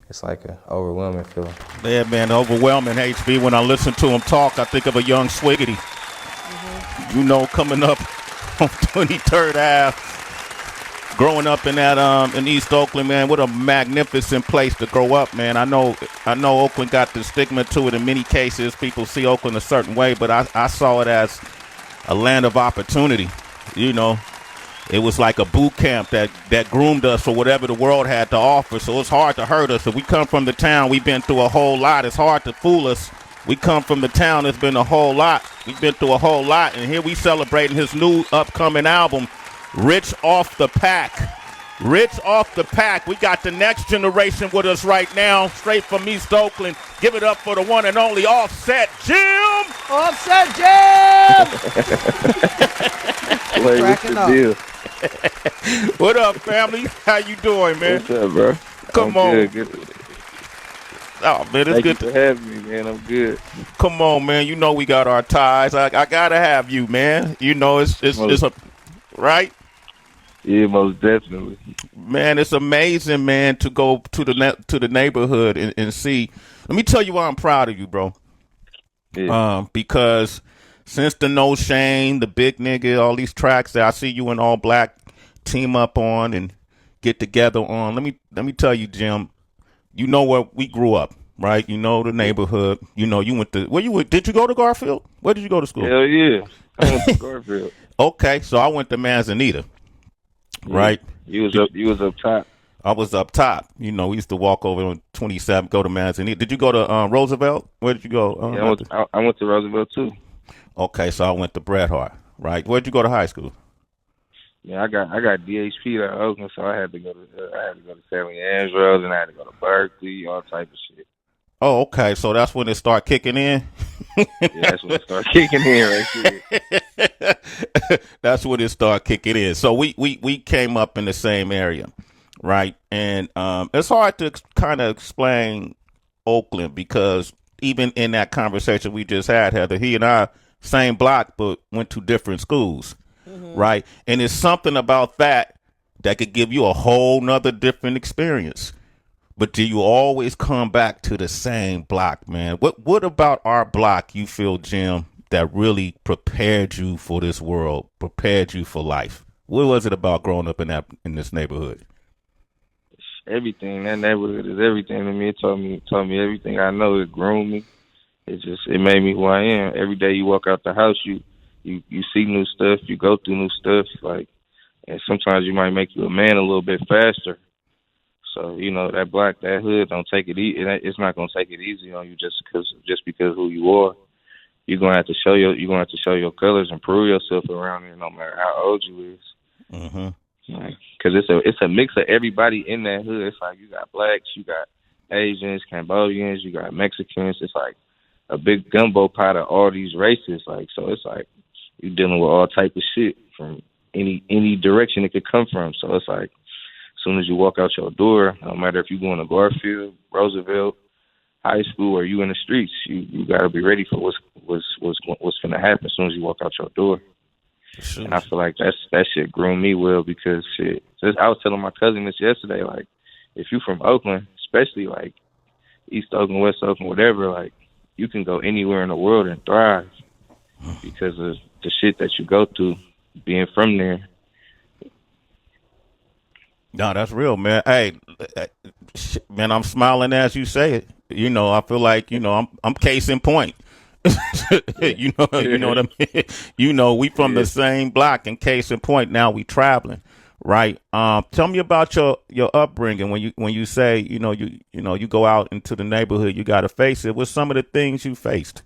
it's like an overwhelming feeling. Yeah, man, overwhelming. HB, when I listen to him talk, I think of a young Swiggity. You know, coming up on 23rd Ave, growing up in that in East Oakland, man, what a magnificent place to grow up, man. I know Oakland got the stigma to it in many cases. People see Oakland a certain way, but I saw it as a land of opportunity. You know, it was like a boot camp that groomed us for whatever the world had to offer. So it's hard to hurt us. If we come from the town, we've been through a whole lot. It's hard to fool us. We come from the town, it's been a whole lot. We've been through a whole lot. And here we celebrating his new upcoming album, Rich Off the Pack. Rich Off the Pack. We got the next generation with us right now, straight from East Oakland. Give it up for the one and only Offset Jim. Offset Jim. What's the deal? What up, family? How you doing, man? What's up, bro? Come I'm on. Good. Oh, man, it's Thank good you for having me, man. I'm good. Come on, man. You know we got our ties. I gotta have you, man. You know it's a right. Yeah, most definitely. Man, it's amazing, man, to go to the neighborhood and see. Let me tell you why I'm proud of you, bro. Yeah. Because since the No Shame, the Big Nigga, all these tracks that I see you in all black team up on and get together on. Let me tell you, Jim. You know where we grew up, right? You know the neighborhood. You know you went to where you went. Did you go to Garfield? Where did you go to school? Hell yeah, I went to Garfield. Okay, so I went to Manzanita, right? You was up top. I was up top. You know, we used to walk over on 27, go to Manzanita. Did you go to Roosevelt? Where did you go? Yeah, I went to Roosevelt too. Okay, so I went to Bret Hart, right? Where did you go to high school? Yeah, I got DHP at Oakland, so I had to go to St. Andrews, and I had to go to Berkeley, all type of shit. Oh, okay. So that's when it started kicking in. Yeah, that's when it started kicking in, right there. That's when it started kicking in. So we came up in the same area, right? And it's hard to kind of explain Oakland because even in that conversation we just had, Heather, he and I same block but went to different schools. Right. And it's something about that could give you a whole nother different experience. But do you always come back to the same block, man? What about our block you feel, Jim, that really prepared you for this world, prepared you for life? What was it about growing up in this neighborhood? Everything. That neighborhood is everything to me. It taught me everything I know. It groomed me. It made me who I am. Every day you walk out the house, you see new stuff, you go through new stuff, and sometimes you might make you a man a little bit faster. So, you know, that hood don't take it easy. It's not gonna take it easy on you just because who you are. You're gonna have to show your colors and prove yourself around here, no matter how old you is. Because it's a mix of everybody in that hood. It's like you got blacks, you got Asians, Cambodians, you got Mexicans. It's like a big gumbo pot of all these races. So it's like you're dealing with all type of shit from any direction it could come from. So it's like as soon as you walk out your door, no matter if you're going to Garfield, Roosevelt, high school, or you in the streets, you got to be ready for what's going to happen as soon as you walk out your door. Sure. And I feel like that shit groomed me well because shit. I was telling my cousin this yesterday. Like, if you from Oakland, especially like East Oakland, West Oakland, whatever, like you can go anywhere in the world and thrive because of the shit that you go through being from there. No, that's real, man. Hey, man, I'm smiling as you say it. You know, I feel like, you know, I'm case in point. you know what I mean? You know, we from the same block, and case in point, now we traveling, right? Tell me about your upbringing when you say, you go out into the neighborhood, you got to face it. What's some of the things you faced?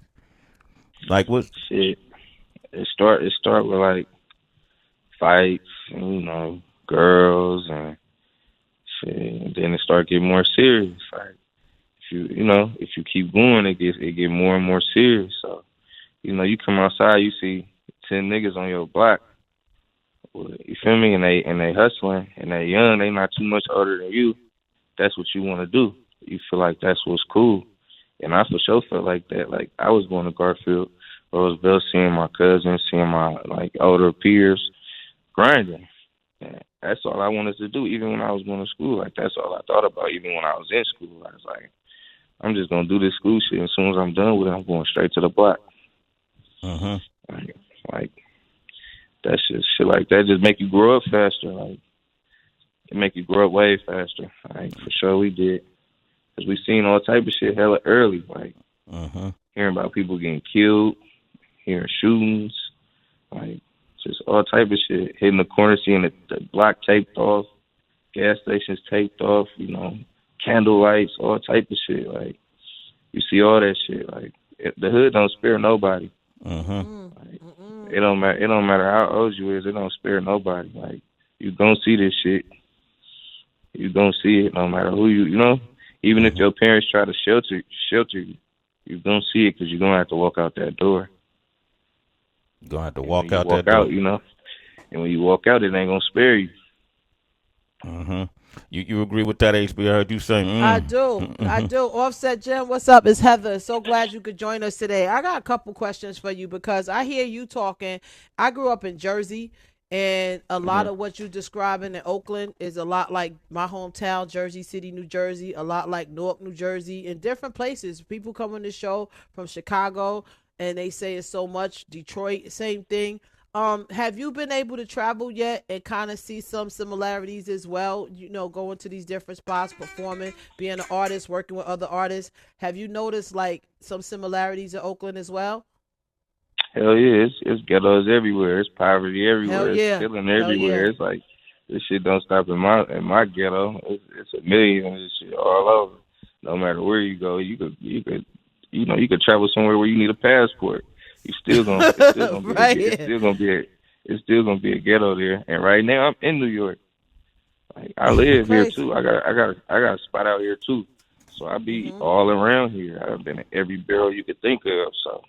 Like what? Shit. It start with like fights, and, girls and shit, and then it start getting more serious. Like if you keep going, it get more and more serious. So, you come outside, you see 10 niggas on your block. You feel me? And they hustling, and they young. They not too much older than you. That's what you want to do. You feel like that's what's cool. And I for sure felt like that. Like I was going to Garfield, Roosevelt, seeing my cousins, seeing my like older peers grinding. And that's all I wanted to do. Even when I was going to school, like that's all I thought about. Even when I was in school, I was like, I'm just gonna do this school shit. And as soon as I'm done with it, I'm going straight to the block. Like that's just shit like that. Just make you grow up faster. Like it make you grow up way faster. Like for sure we did. Cause we seen all type of shit hella early. Like hearing about people getting killed, hearing shootings, like just all type of shit. Hitting the corner, seeing the block taped off, gas stations taped off, you know, candle lights, all type of shit. Like you see all that shit. Like the hood don't spare nobody. Like, it don't matter. It don't matter how old you is. It don't spare nobody. Like you gonna see this shit. You gonna see it no matter who you know. Even if your parents try to shelter you, you gonna see it because you're gonna have to walk out that door. You're gonna have to walk out that door. Out, you know. And when you walk out, it ain't gonna spare you. You agree with that, HB? I heard you say. I do. I do. Offset Jim, what's up? It's Heather. So glad you could join us today. I got a couple questions for you because I hear you talking. I grew up in Jersey, and a lot of what you're describing in Oakland is a lot like my hometown, Jersey City, New Jersey, a lot like Newark, New Jersey, in different places. People come on the show from Chicago, and they say it's so much. Detroit, same thing. Have you been able to travel yet and kind of see some similarities as well? You know, going to these different spots, performing, being an artist, working with other artists. Have you noticed like some similarities in Oakland as well? Hell yeah, it's ghettos everywhere. It's poverty everywhere. Hell yeah. It's killing everywhere. Yeah. It's like this shit don't stop in my ghetto. It's a million of this shit all over. No matter where you go, you could travel somewhere where you need a passport. It's still gonna be a ghetto there. And right now I'm in New York. Like I live here too. I got a spot out here too. So I be all around here. I've been in every barrel you could think of. So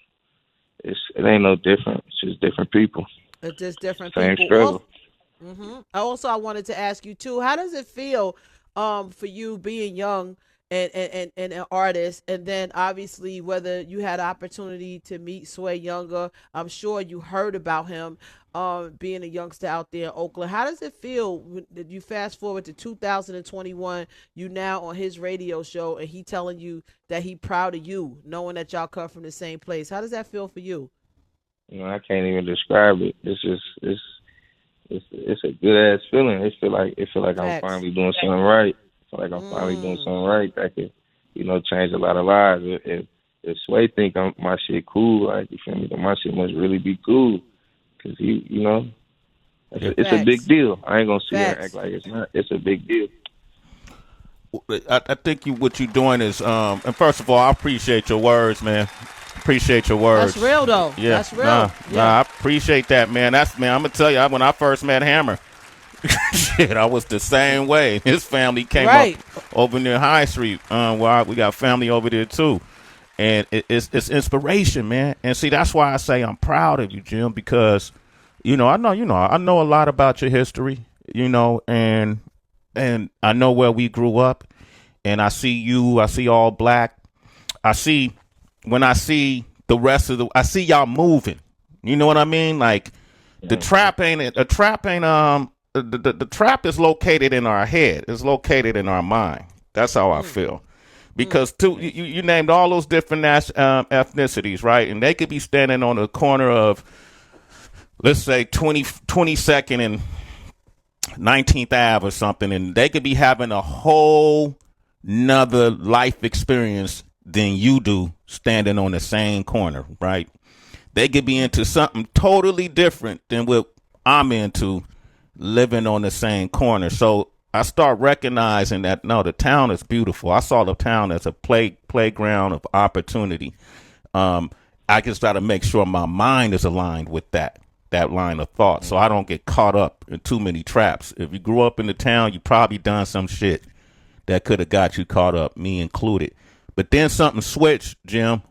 it ain't no different. It's just different people. It's just different Same people. struggle. I wanted to ask you too. How does it feel, for you being young and an artist, and then obviously whether you had opportunity to meet Sway younger, I'm sure you heard about him, being a youngster out there in Oakland. How does it feel when you fast forward to 2021, you now on his radio show and he telling you that he proud of you, knowing that y'all come from the same place? How does that feel for you? You know, I can't even describe it. It's a good ass feeling. It feel like I'm finally doing something right. Like I'm finally doing something right that could, you know, change a lot of lives. If Sway think my shit cool, like you feel me, then my shit must really be cool, cause he, you know, it's a big deal. I ain't gonna sit here and act like it's not. It's a big deal. I think what you're doing is, and first of all, I appreciate your words, man. Appreciate your words. That's real though. Yeah, that's real. Nah, I appreciate that, man. I'm gonna tell you, when I first met Hammer. Shit, I was the same way. His family came up over near High Street. We got family over there too, and it's inspiration, man. And see, that's why I say I'm proud of you, Jim, because I know a lot about your history, and I know where we grew up, and I see you. I see all black. I see the rest of I see y'all moving. You know what I mean? Like the trap ain't. The trap is located in our head. It's located in our mind. That's how I feel. Because you named all those different ethnicities, right? And they could be standing on the corner of, let's say, 22nd and 19th Ave or something, and they could be having a whole nother life experience than you do standing on the same corner, right? They could be into something totally different than what I'm into, living on the same corner. So I start recognizing that, no, the town is beautiful. I saw the town as a playground of opportunity. I just got to make sure my mind is aligned with that line of thought, so I don't get caught up in too many traps. If you grew up in the town, you probably done some shit that could have got you caught up, me included. But then something switched, Jim,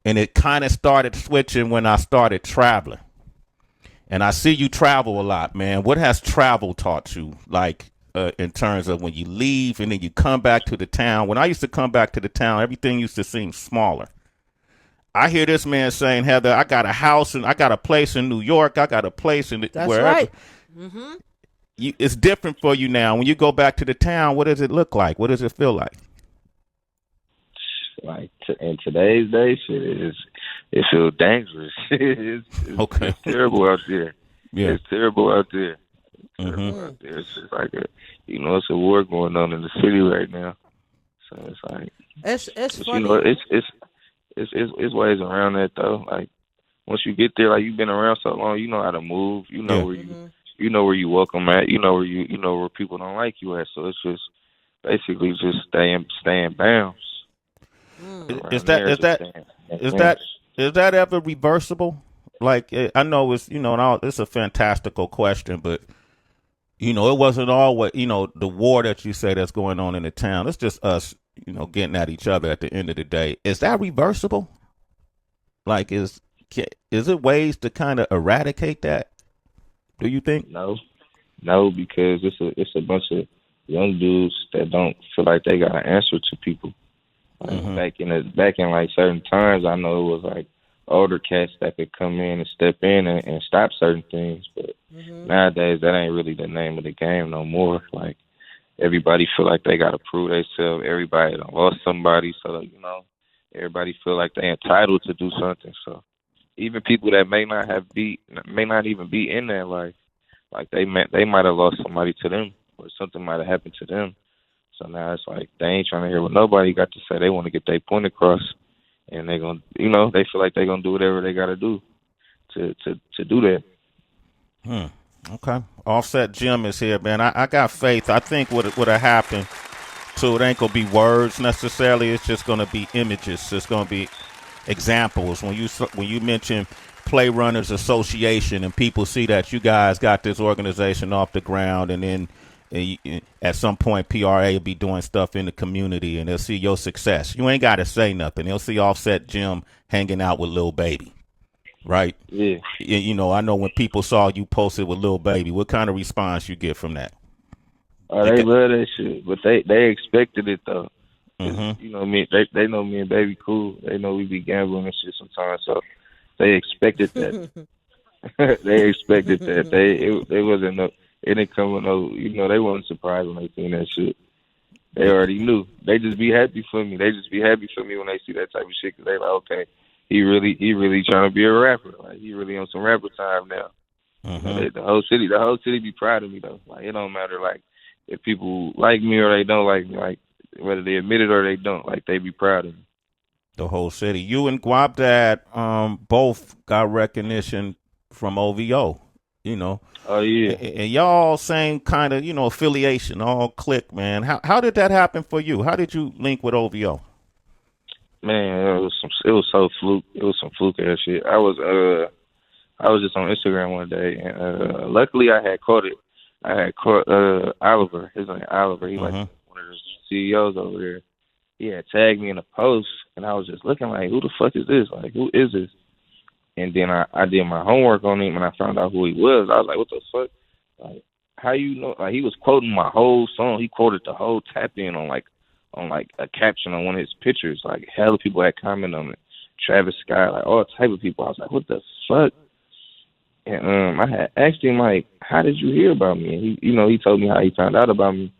and it kind of started switching when I started traveling. And I see you travel a lot, man. What has travel taught you, like, in terms of when you leave and then you come back to the town? When I used to come back to the town, everything used to seem smaller. I hear this man saying, Heather, I got a house and I got a place in New York. I got a place in That's wherever. Right. Mm-hmm. it's different for you now. When you go back to the town, what does it look like? What does it feel like? Like in today's day, it feels dangerous. It's terrible out there. Yeah. It's terrible out there. Mm-hmm. Out there. It's just like it's a war going on in the city right now. So it's like it's funny. It's ways around that though. Like once you get there, like you've been around so long, you know how to move. You know where you know where you welcome at. You know where people don't like you at. So it's just basically just staying bounds. Is that ever reversible? Like I know it's it's a fantastical question, but it wasn't always the war that you say that's going on in the town. It's just us getting at each other at the end of the day. Is that reversible? Like is it ways to kind of eradicate that? Do you think? No, because it's a bunch of young dudes that don't feel like they got an answer to people. Like back in like certain times, I know it was like older cats that could come in and step in and stop certain things, but nowadays that ain't really the name of the game no more. Like everybody feel like they gotta prove themselves. Everybody done lost somebody, so everybody feel like they entitled to do something. So even people that may not even be in that life, like they might have lost somebody to them, or something might have happened to them. So now it's like they ain't trying to hear what nobody got to say. They want to get their point across, and they gonna, they feel like they gonna do whatever they got to do to do that. Okay. Offset Jim is here, man. I got faith. I think what would have happened to it ain't gonna be words necessarily. It's just gonna be images. It's gonna be examples. When you mention Play Runners Association and people see that you guys got this organization off the ground, and then at some point, PRA will be doing stuff in the community, and they'll see your success. You ain't got to say nothing. They'll see Offset Jim hanging out with Lil Baby, right? Yeah. I know when people saw you posted with Lil Baby, what kind of response you get from that? Oh, they love that shit, but they expected it though. Mm-hmm. They know me and Baby cool. They know we be gambling and shit sometimes, so they expected that. They expected that. It wasn't no. It didn't come with no, they wasn't surprised when they seen that shit. They already knew. They just be happy for me. They just be happy for me when they see that type of shit, because they like, okay, he really trying to be a rapper. Like, he really on some rapper time now. The whole city be proud of me though. Like, it don't matter like if people like me or they don't like me. Like, whether they admit it or they don't, like, they be proud of me. The whole city. You and Guapdad both got recognition from OVO. Oh yeah. And y'all same kind of, affiliation, all click, man. How did that happen for you? How did you link with OVO? Man, it was so fluke. It was some fluke ass shit. I was just on Instagram one day, and luckily I had caught it. I had caught Alba. His name Alba. He like one of the CEOs over there. He had tagged me in a post, and I was just looking like, who the fuck is this? Like, who is this? And then I did my homework on him, and I found out who he was. I was like, what the fuck? Like, how you know? Like, he was quoting my whole song. He quoted the whole Tap In on a caption on one of his pictures. Like, hell of people had commented on it. Travis Scott, like all type of people. I was like, what the fuck? And I had asked him, like, how did you hear about me? And he told me how he found out about me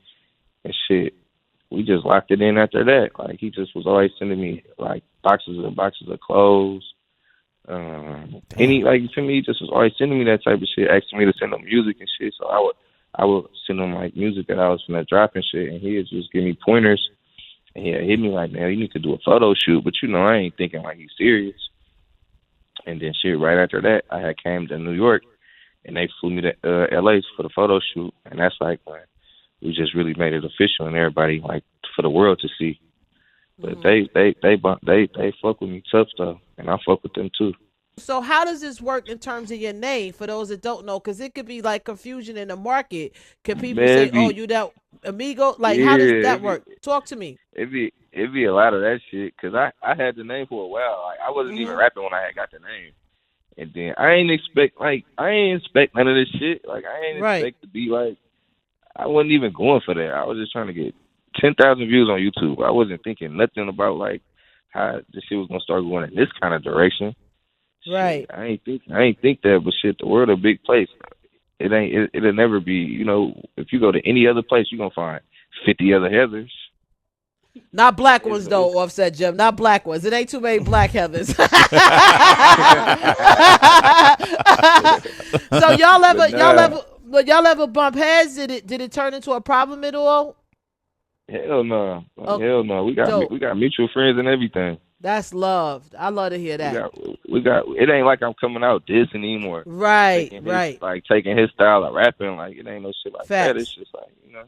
and shit. We just locked it in after that. Like, he just was always sending me like boxes and boxes of clothes. He just was always sending me that type of shit, asking me to send him music and shit. So I would send him like music that I was finna drop and shit, and he'd just give me pointers. And he'd hit me like, man, you need to do a photo shoot. But I ain't thinking like he's serious. And then shit, right after that, I had came to New York, and they flew me to LA for the photo shoot, and that's like when we just really made it official and everybody like for the world to see. But they fuck with me tough though, and I fuck with them too. So how does this work in terms of your name for those that don't know? Because it could be like confusion in the market. Can people say, "Oh, you that amigo"? Like, how does that work? Talk to me. It'd be a lot of that shit, because I had the name for a while. Like, I wasn't even rapping when I had got the name, and then I ain't expect none of this shit. Like, I ain't expect to be like, I wasn't even going for that. I was just trying to get 10,000 views on YouTube. I wasn't thinking nothing about like how this shit was gonna start going in this kind of direction. Right. Shit, I ain't think that, but shit, the world a big place, It'll never be. You know, if you go to any other place, you're gonna find 50 other Heathers. Not black ones though, Offset Jim. Not black ones. It ain't too many black Heathers. So y'all ever bump heads? Did it turn into a problem at all? Hell no. Okay. Hell no. We got mutual friends and everything. That's love. I love to hear that. We got. It ain't like I'm coming out dissing anymore. Right. Like taking his style of rapping. Like it ain't no shit like Facts. that. It's just like, you know.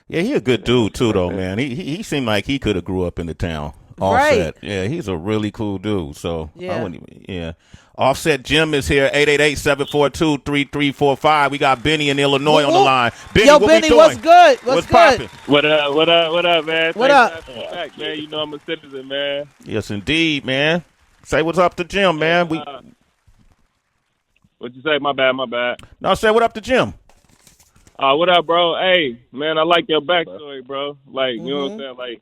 Yeah, he a good dude too, though, man. He seemed like he could have grew up in the town. Offset, right? Yeah, he's a really cool dude. So yeah, I wouldn't even, yeah. Offset Jim is here. 888-742-3345. We got Benny in Illinois on the line. Benny, yo, what Benny, we doing? what's good? What's good? Poppin'? What up, man? What up? Back, man. You know I'm a citizen, man. Yes, indeed, man. Say what's up to Jim, man. What'd you say? My bad. No, say what up to Jim. What up, bro? Hey, man, I like your backstory, bro. Like, you know what I'm saying? Like,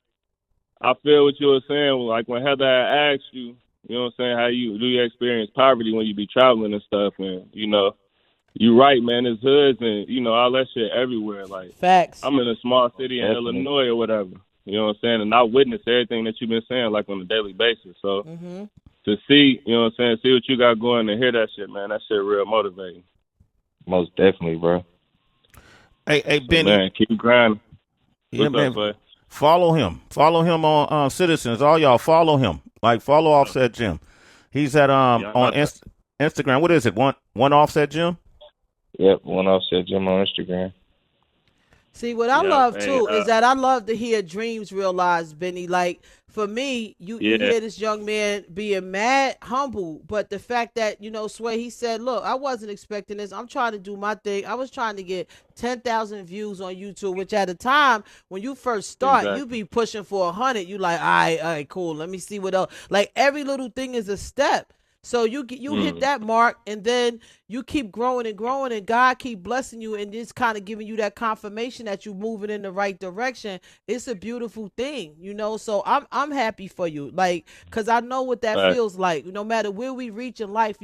I feel what you were saying. Like, when Heather had asked you, you know what I'm saying, how you do you experience poverty when you be traveling and stuff. And, you know, you right, man. It's hoods and, you know, all that shit everywhere. Like, facts. I'm in a small city in Illinois or whatever. You know what I'm saying? And I witness everything that you've been saying, like, on a daily basis. So, to see, you know what I'm saying, see what you got going and hear that shit, man, that shit real motivating. Most definitely, bro. Hey, Benny. Man, keep grinding. Yeah, What's man. up, bud? Follow him. Follow him on Citizens. All y'all follow him. Like, follow Offset Jim. He's at on Instagram. What is it? One Offset Jim? Yep, one Offset Jim on Instagram. See, what I love too is that I love to hear dreams realized, Benny. Like, for me, you hear this young man being mad, humble, but the fact that, you know, Sway, he said, look, I wasn't expecting this. I'm trying to do my thing. I was trying to get 10,000 views on YouTube, which at the time, when you first start, you be pushing for 100. You like, all right, cool. Let me see what else. Like, every little thing is a step. So you hit that mark, and then you keep growing and growing, and God keep blessing you, and it's kind of giving you that confirmation that you're moving in the right direction. It's a beautiful thing, you know. So I'm happy for you, like, cause I know what that feels like. No matter where we reach in life,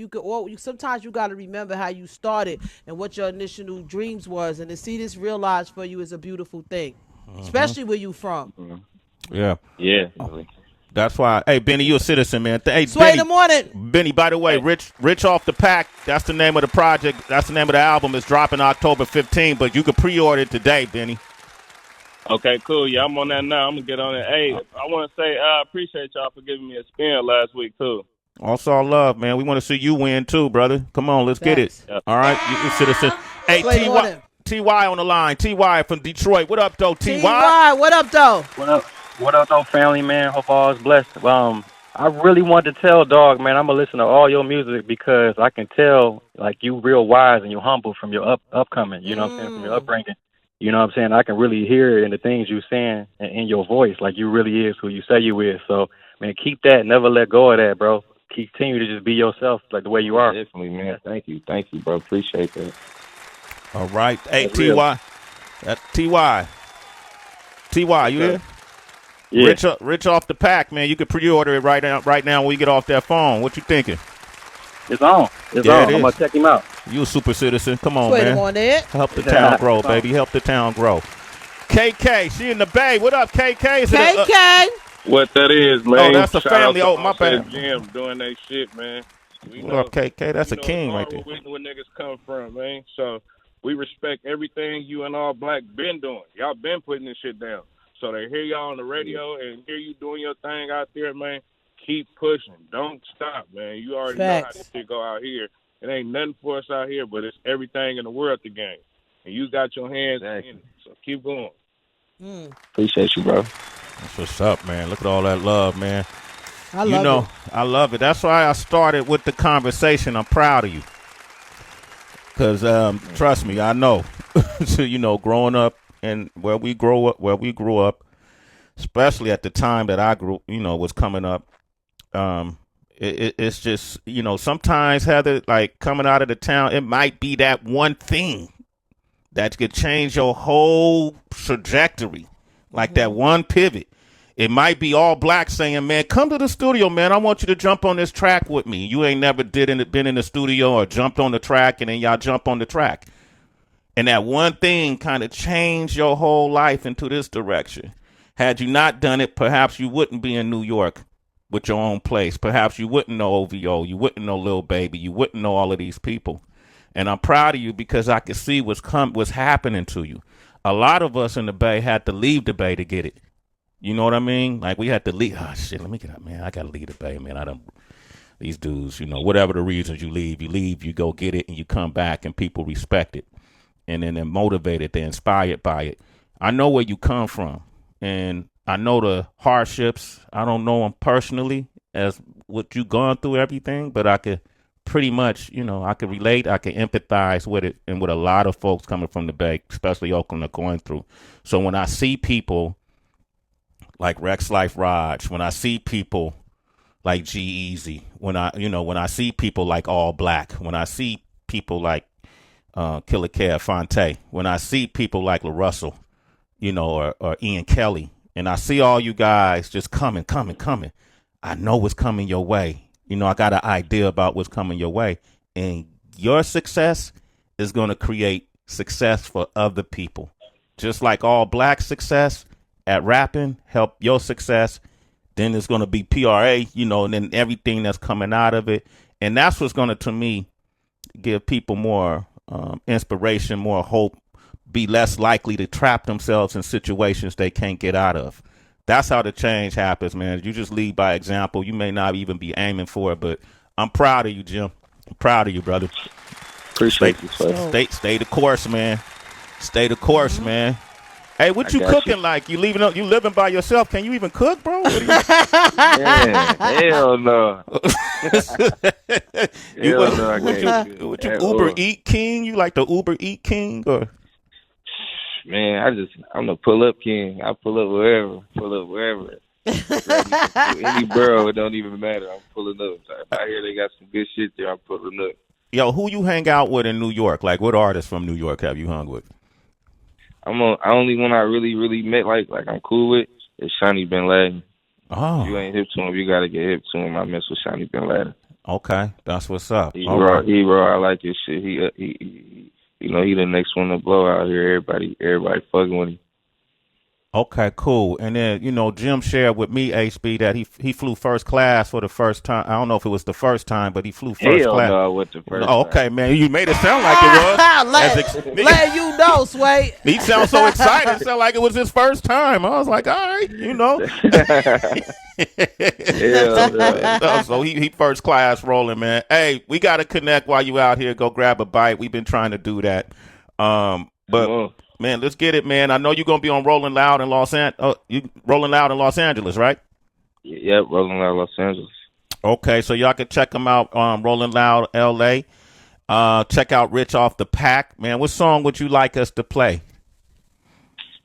sometimes you got to remember how you started and what your initial dreams was, and to see this realized for you is a beautiful thing, especially where you from. Yeah. Really. That's why. Hey, Benny, you a citizen, man. Hey, Sway in the morning. Benny, by the way, Rich Off the Pack, that's the name of the project. That's the name of the album. It's dropping October 15th, but you can pre-order it today, Benny. Okay, cool. Yeah, I'm on that now. I'm going to get on it. Hey, I want to say I appreciate y'all for giving me a spin last week, too. Also, all love, man. We want to see you win, too, brother. Come on, let's get it. Yep. All right, you citizen. Hey, T.Y. on the line. T.Y. from Detroit. What up, though, T.Y.? T.Y., what up, though? What up? What up, though, family, man? Hope all is blessed. I really wanted to tell, dog, man, I'm going to listen to all your music because I can tell, like, you real wise and you humble from your upcoming, you know what I'm saying, from your upbringing. You know what I'm saying? I can really hear it in the things you're saying in your voice, like you really is who you say you is. So, man, keep that. Never let go of that, bro. Continue to just be yourself, like the way you are. Definitely, man. Thank you, bro. Appreciate that. All right. Hey, T.Y. T.Y., you there? Yeah. Rich Off the Pack, man. You can pre-order it right now when we get off that phone. What you thinking? It's on. It's on. I'm going to check him out. You a super citizen. Come on, Sway man. On there. Help the town grow, baby. Help the town grow. KK, she in the Bay. What up, KK? KK. What that is, man. Oh, that's a family. Oh, my bad. Jim doing that shit, man. What up, KK? That's a king right there. Where niggas come from, man. So we respect everything you and all black been doing. Y'all been putting this shit down. So they hear y'all on the radio and hear you doing your thing out there, man. Keep pushing. Don't stop, man. You already know how this shit go out here. It ain't nothing for us out here, but it's everything in the world to gain. And you got your hands in it. So keep going. Appreciate you, bro. That's what's up, man. Look at all that love, man. I love it. I love it. That's why I started with the conversation. I'm proud of you. Because, trust me, I know. So, growing up, and where we grew up, especially at the time that I grew, was coming up, it's just, sometimes, Heather, like coming out of the town, it might be that one thing that could change your whole trajectory, like that one pivot. it might be all black saying, man, come to the studio, man. I want you to jump on this track with me. You ain't never been in the studio or jumped on the track, and then y'all jump on the track. And that one thing kind of changed your whole life into this direction. Had you not done it, perhaps you wouldn't be in New York with your own place. Perhaps you wouldn't know OVO. You wouldn't know Lil Baby. You wouldn't know all of these people. And I'm proud of you because I could see what's happening to you. A lot of us in the Bay had to leave the Bay to get it. You know what I mean? Like, we had to leave. Oh, shit, let me get up, man. I got to leave the Bay, man. These dudes, you know, whatever the reasons you leave, you go get it, and you come back, and people respect it. And then they're motivated, they're inspired by it. I know where you come from, and I know the hardships. I don't know them personally as what you gone through, everything, but I could pretty much, you know, I could relate, I could empathize with it, and with a lot of folks coming from the Bay, especially Oakland, are going through. So when I see people like Rex Life Raj, when I see people like G-Eazy, when I see people like All Black, when I see people like Killer Kev Fonte, when I see people like LaRussell, you know, or Ian Kelly, and I see all you guys just coming, I know what's coming your way. You know, I got an idea about what's coming your way, and your success is going to create success for other people. Just like All Black success at rapping help your success, then it's going to be PRA, you know, and then everything that's coming out of it. And that's what's going to me, give people more inspiration, more hope, be less likely to trap themselves in situations they can't get out of. That's how the change happens, man. You just lead by example. You may not even be aiming for it, but I'm proud of you, Jim. I'm proud of you, brother. Appreciate you, sir. Stay the course, man. Stay the course, man. Hey, what you cooking like? You living by yourself? Can you even cook, bro? Yeah, hell no. Hell no. What you Uber Eat King? You like the Uber Eat King, or? Man, I'm the pull up king. I pull up wherever. Any borough, it don't even matter. I'm pulling up. If I hear they got some good shit there, I'm pulling up. Yo, who you hang out with in New York? Like, what artists from New York have you hung with? Only one I really met, like I'm cool with, is Shani Bin Laden. Oh. If you ain't hip to him, you gotta get hip to him. I mess with Shani Bin Laden. Okay, that's what's up. He raw. I like his shit. He you know, he the next one to blow out here. Everybody fucking with him. Okay, cool. And then, you know, Jim shared with me, HB, that he flew first class for the first time. I don't know if it was the first time, but he flew first class. No, with the first okay, time. Man. You made it sound like it was. Let you know, Sway. He sounds so excited. It sounded like it was his first time. I was like, all right, you know. So he first class rolling, man. Hey, we got to connect while you out here. Go grab a bite. We've been trying to do that. But man, let's get it, man. I know you're gonna be on Rolling Loud in Los Angeles, right? Yep, Rolling Loud Los Angeles. Okay, so y'all can check them out on Rolling Loud LA. Check out Rich Off the Pack, man. What song would you like us to play?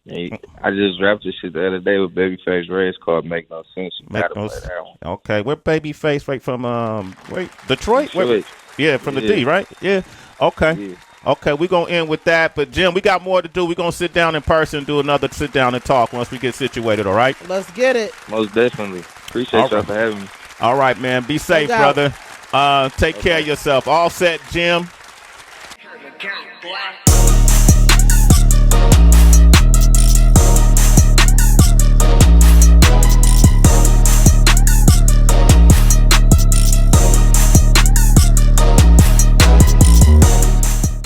Hey, I just rapped this shit the other day with Babyface Ray. It's called Make No Sense. Make No Sense. Okay, where Babyface right from? Detroit. From the D, right? Yeah. Okay. Yeah. Okay, we're going to end with that. But, Jim, we got more to do. We're going to sit down in person and do another sit down and talk once we get situated, all right? Let's get it. Most definitely. Appreciate y'all for having me. All right, man. Be safe, brother. Take care of yourself. All set, Jim.